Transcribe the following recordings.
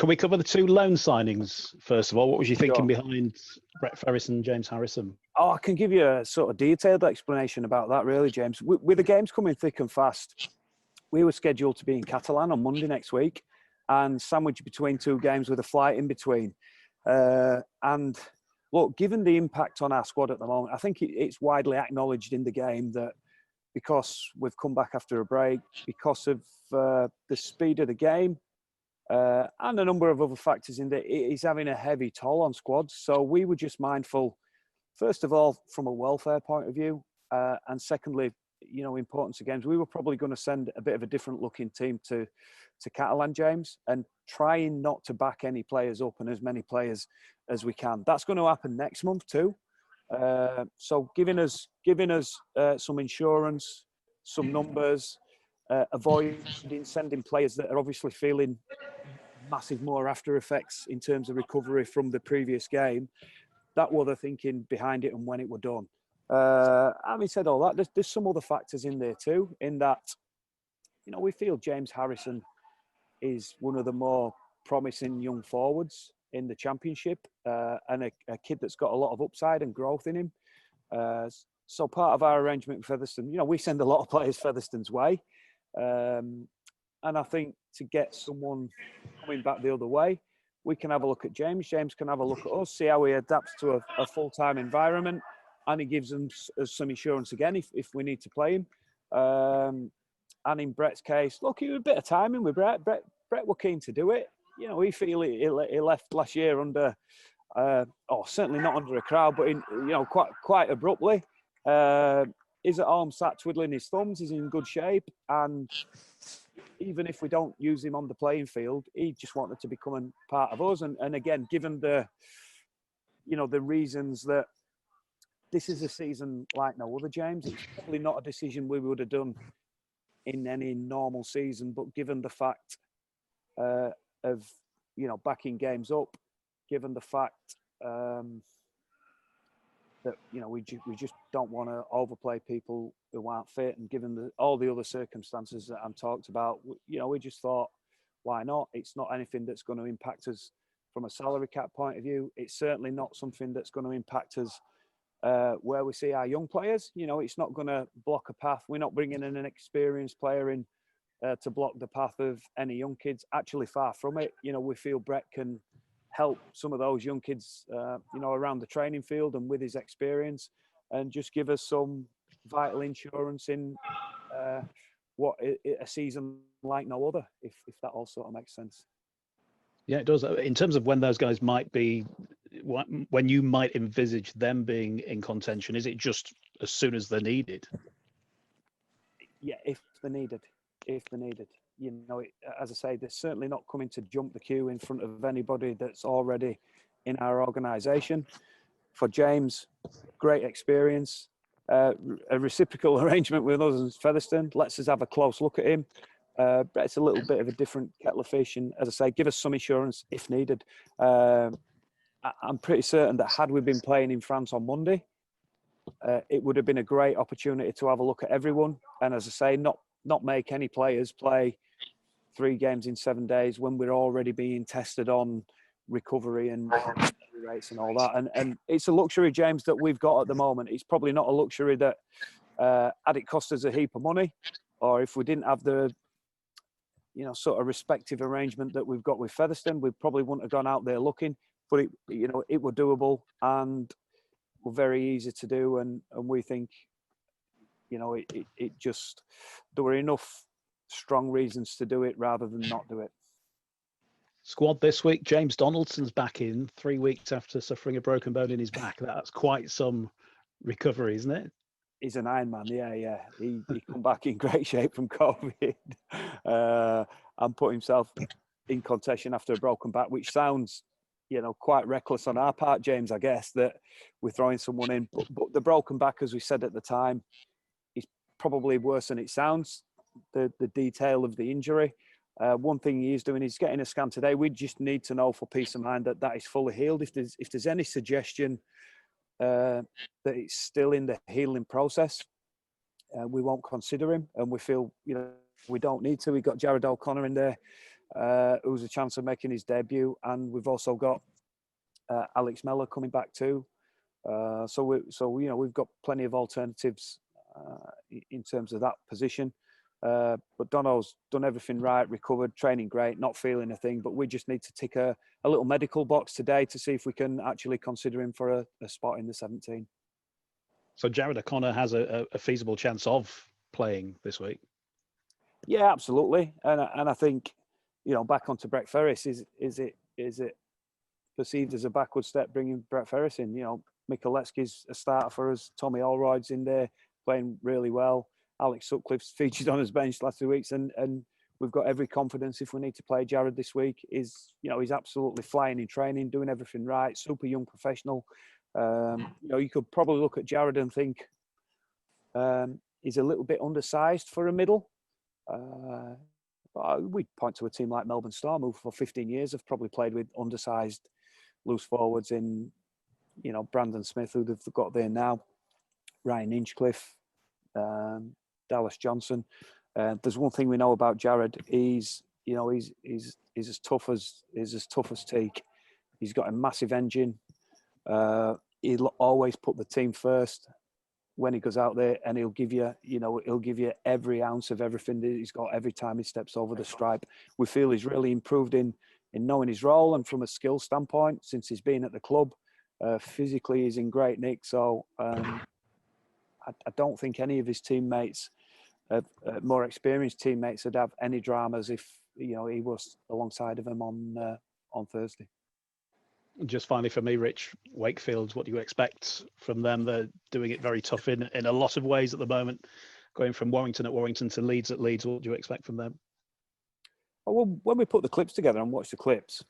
Can we cover the two loan signings first of all? What was you thinking Sure. behind Brett Ferris and James Harrison? Oh, I can give you a sort of detailed explanation about that, really, James. With the games coming thick and fast, we were scheduled to be in Catalan on Monday next week and sandwiched between two games with a flight in between. And look, given the impact on our squad at the moment, I think it's widely acknowledged in the game that because we've come back after a break, because of the speed of the game, and a number of other factors in there, it is having a heavy toll on squads. So we were just mindful, first of all, from a welfare point of view, and secondly, importance of games. We were probably going to send a bit of a different looking team to Catalan, James, and trying not to back any players up and as many players as we can. That's going to happen next month too. So giving us some insurance, some numbers, avoiding sending players that are obviously feeling massive more after effects in terms of recovery from the previous game. That was the thinking behind it and when it were done. Having said all that, there's some other factors in there too, in that, we feel James Harrison is one of the more promising young forwards in the Championship, and a kid that's got a lot of upside and growth in him. So part of our arrangement with Featherstone, we send a lot of players Featherstone's way. And I think to get someone coming back the other way, we can have a look at James. James can have a look at us, see how he adapts to a full-time environment, and he gives them some insurance again if we need to play him. And in Brett's case, look, he was a bit of timing with Brett. Brett were keen to do it. We feel he left last year under, certainly not under a crowd, but quite abruptly. He's at home, sat twiddling his thumbs. He's in good shape, and even if we don't use him on the playing field, he just wanted to become a part of us. And again, given the reasons that this is a season like no other, James, it's probably not a decision we would have done in any normal season. But given the fact of backing games up, given the fact that we just don't want to overplay people who aren't fit, and given all the other circumstances that I'm talked about, we just thought, why not? It's not anything that's going to impact us from a salary cap point of view. It's certainly not something that's going to impact us where we see our young players. It's not going to block a path. We're not bringing in an experienced player in to block the path of any young kids. Actually, far from it. We feel Brett can help some of those young kids, around the training field and with his experience, and just give us some vital insurance in a season like no other, if that all sort of makes sense. Yeah, it does. In terms of when those guys might be, when you might envisage them being in contention, is it just as soon as they're needed? Yeah, if they're needed. As I say, they're certainly not coming to jump the queue in front of anybody that's already in our organisation. For James, great experience, a reciprocal arrangement with us and Featherstone lets us have a close look at him. Brett's a little bit of a different kettle of fish, and as I say, give us some insurance if needed. I'm pretty certain that had we been playing in France on Monday, it would have been a great opportunity to have a look at everyone, and as I say, not make any players play 3 games in 7 days when we're already being tested on recovery and rates and all that. And it's a luxury, James, that we've got at the moment. It's probably not a luxury that had it cost us a heap of money, or if we didn't have the sort of respective arrangement that we've got with Featherstone, we probably wouldn't have gone out there looking. But it were doable and were very easy to do, and we think it just, there were enough strong reasons to do it rather than not do it. Squad this week, James Donaldson's back in 3 weeks after suffering a broken bone in his back. That's quite some recovery, isn't it? He's an Iron Man, yeah. He come back in great shape from COVID and put himself in contention after a broken back, which sounds, quite reckless on our part, James, I guess, that we're throwing someone in. But the broken back, as we said at the time, is probably worse than it sounds, the detail of the injury. One thing he is doing is getting a scan today. We just need to know for peace of mind that is fully healed. If there's any suggestion that it's still in the healing process, we won't consider him, and we feel we don't need to. We've got Jared O'Connor in there who's a chance of making his debut, and we've also got Alex Mellor coming back too. So we've got plenty of alternatives in terms of that position. But Dono's done everything right, recovered, training great, not feeling a thing. But we just need to tick a little medical box today to see if we can actually consider him for a spot in the 17. So Jared O'Connor has a feasible chance of playing this week. Yeah, absolutely. And I think, back onto Brett Ferris, is it perceived as a backward step bringing Brett Ferris in? Mikolecki's a starter for us. Tommy Allroyd's in there playing really well. Alex Sutcliffe's featured on his bench last 2 weeks, and we've got every confidence if we need to play Jared this week. He's absolutely flying in training, doing everything right. Super young professional. You could probably look at Jared and think he's a little bit undersized for a middle. We'd point to a team like Melbourne Storm, who for 15 years have probably played with undersized loose forwards in, Brandon Smith, who they've got there now, Ryan Inchcliffe, Dallas Johnson. There's one thing we know about Jared. He's as tough as teak. He's got a massive engine. He'll always put the team first when he goes out there, and he'll give you every ounce of everything that he's got every time he steps over the stripe. We feel he's really improved in knowing his role, and from a skill standpoint since he's been at the club. Physically, he's in great nick. So I don't think any of his teammates, more experienced teammates, would have any dramas if he was alongside of him on Thursday. Just finally for me, Rich, Wakefield, what do you expect from them? They're doing it very tough in a lot of ways at the moment, going from Warrington at Warrington to Leeds at Leeds. What do you expect from them? Well, when we put the clips together and watch the clips,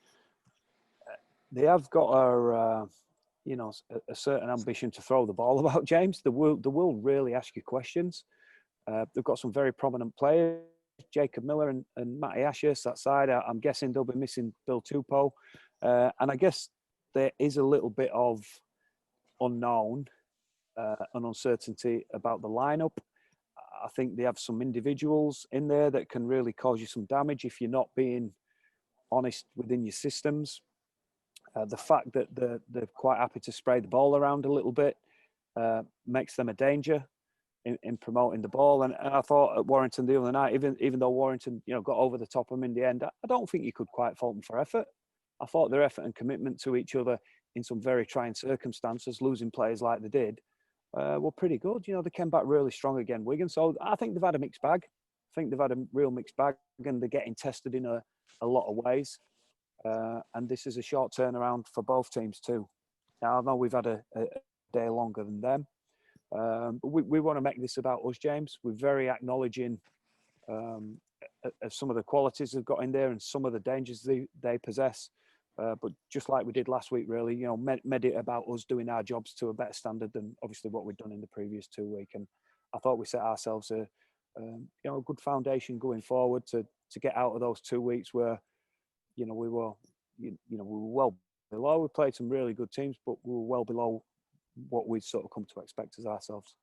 they have got a certain ambition to throw the ball about, James. They will really ask you questions. They've got some very prominent players, Jacob Miller and Matty Ashurst that side. I'm guessing they'll be missing Bill Tupou. And I guess there is a little bit of unknown and uncertainty about the lineup. I think they have some individuals in there that can really cause you some damage if you're not being honest within your systems. The fact that they're quite happy to spray the ball around a little bit makes them a danger in promoting the ball. And I thought at Warrington the other night, even though Warrington got over the top of them in the end, I don't think you could quite fault them for effort. I thought their effort and commitment to each other in some very trying circumstances, losing players like they did, were pretty good. They came back really strong again, Wigan. So I think they've had a mixed bag. I think they've had a real mixed bag, and they're getting tested in a lot of ways. And this is a short turnaround for both teams too. Now, I know we've had a day longer than them. But we want to make this about us, James. We're very acknowledging of some of the qualities they've got in there and some of the dangers they possess. But just like we did last week, really, made it about us doing our jobs to a better standard than obviously what we'd done in the previous 2 weeks. And I thought we set ourselves a good foundation going forward to get out of those 2 weeks where, we were well below. We played some really good teams, but we were well below what we'd sort of come to expect as ourselves.